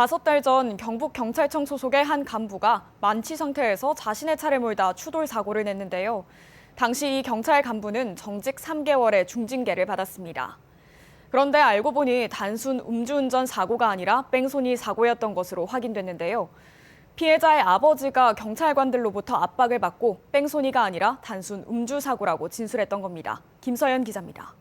5달 전 경북경찰청 소속의 한 간부가 만취 상태에서 자신의 차를 몰다 추돌 사고를 냈는데요. 당시 이 경찰 간부는 정직 3개월의 중징계를 받았습니다. 그런데 알고 보니 단순 음주운전 사고가 아니라 뺑소니 사고였던 것으로 확인됐는데요. 피해자의 아버지가 경찰관들로부터 압박을 받고 뺑소니가 아니라 단순 음주 사고라고 진술했던 겁니다. 김서연 기자입니다.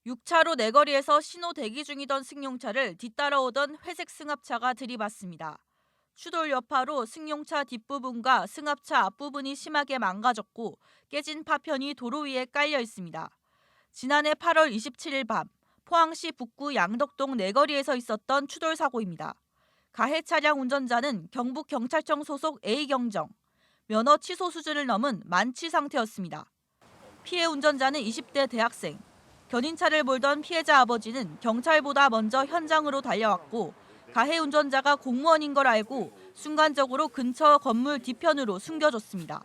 6차로 내거리에서 신호 대기 중이던 승용차를 뒤따라오던 회색 승합차가 들이받습니다. 추돌 여파로 승용차 뒷부분과 승합차 앞부분이 심하게 망가졌고 깨진 파편이 도로 위에 깔려 있습니다. 지난해 8월 27일 밤 포항시 북구 양덕동 내거리에서 있었던 추돌 사고입니다. 가해 차량 운전자는 경북경찰청 소속 A경정, 면허 취소 수준을 넘은 만취 상태였습니다. 피해 운전자는 20대 대학생, 견인차를 몰던 피해자 아버지는 경찰보다 먼저 현장으로 달려왔고 가해 운전자가 공무원인 걸 알고 순간적으로 근처 건물 뒤편으로 숨겨줬습니다.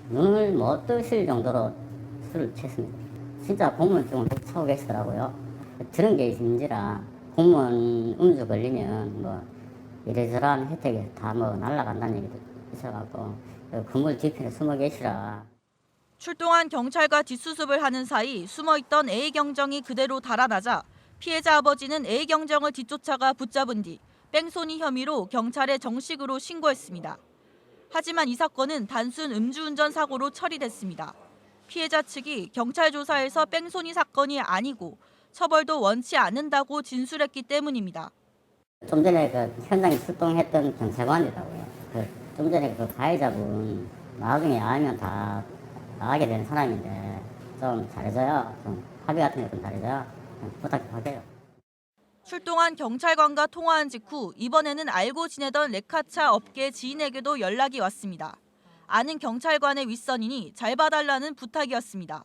눈을 못 뜨실 정도로 술을 취했습니다. 진짜 공무원증을 차고 계시더라고요. 저런 게 있는지라 공무원 음주 걸리면 뭐 이래저래한 혜택이 다 뭐 날아간다는 얘기도 있어갖고 건물 뒤편에 숨어 계시라. 출동한 경찰과 뒷수습을 하는 사이 숨어있던 A경정이 그대로 달아나자 피해자 아버지는 A경정을 뒤쫓아가 붙잡은 뒤 뺑소니 혐의로 경찰에 정식으로 신고했습니다. 하지만 이 사건은 단순 음주운전 사고로 처리됐습니다. 피해자 측이 경찰 조사에서 뺑소니 사건이 아니고 처벌도 원치 않는다고 진술했기 때문입니다. 좀 전에 그 현장에 출동했던 경찰관이라고요. 좀 전에 그 가해자분 나중에 알면 다 나가게 되는 사람인데 좀 잘해줘요. 좀 합의 같은 거 좀 잘해줘요. 부탁할게요. 출동한 경찰관과 통화한 직후 이번에는 알고 지내던 레카차 업계 지인에게도 연락이 왔습니다. 아는 경찰관의 윗선이니 잘 봐달라는 부탁이었습니다.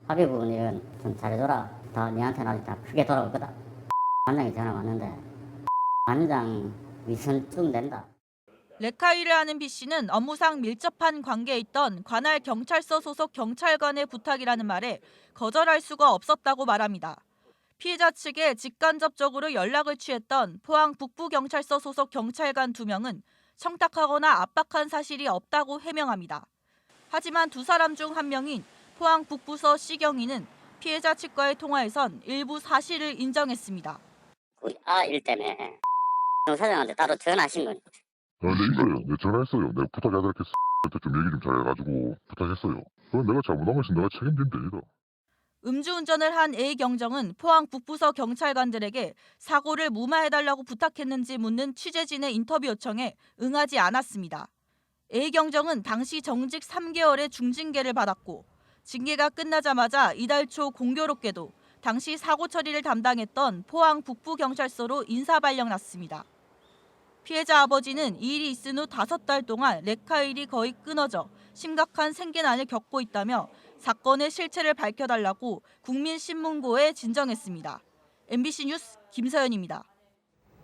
합의 부분은 좀 잘해줘라. 다 니한테 나중에 다 크게 돌아올 거다. 관장이 전화 왔는데 관장 윗선 쭉 낸다. 레카 일을 하는 B씨는 업무상 밀접한 관계에 있던 관할 경찰서 소속 경찰관의 부탁이라는 말에 거절할 수가 없었다고 말합니다. 피해자 측에 직간접적으로 연락을 취했던 포항 북부경찰서 소속 경찰관 2명은 청탁하거나 압박한 사실이 없다고 해명합니다. 하지만 두 사람 중 한 명인 포항 북부서 C경위는 피해자 측과의 통화에선 일부 사실을 인정했습니다. 우리 일 때문에 사장한테 따로 전화하신 거니? 네, 이거요. 내 전화했어요. 내가 부탁해드렸겠어. 그때 좀 얘기 좀 잘해가지고 부탁했어요. 그건 내가 잘못한 것이 내가 책임진다, 이거. 음주운전을 한 A경정은 포항 북부서 경찰관들에게 사고를 무마해달라고 부탁했는지 묻는 취재진의 인터뷰 요청에 응하지 않았습니다. A경정은 당시 정직 3개월의 중징계를 받았고 징계가 끝나자마자 이달 초 공교롭게도 당시 사고 처리를 담당했던 포항 북부경찰서로 인사발령 났습니다. 피해자 아버지는 이 일이 있은 후 5달 동안 레카일이 거의 끊어져 심각한 생계난을 겪고 있다며 사건의 실체를 밝혀달라고 국민신문고에 진정했습니다. MBC 뉴스 김서연입니다.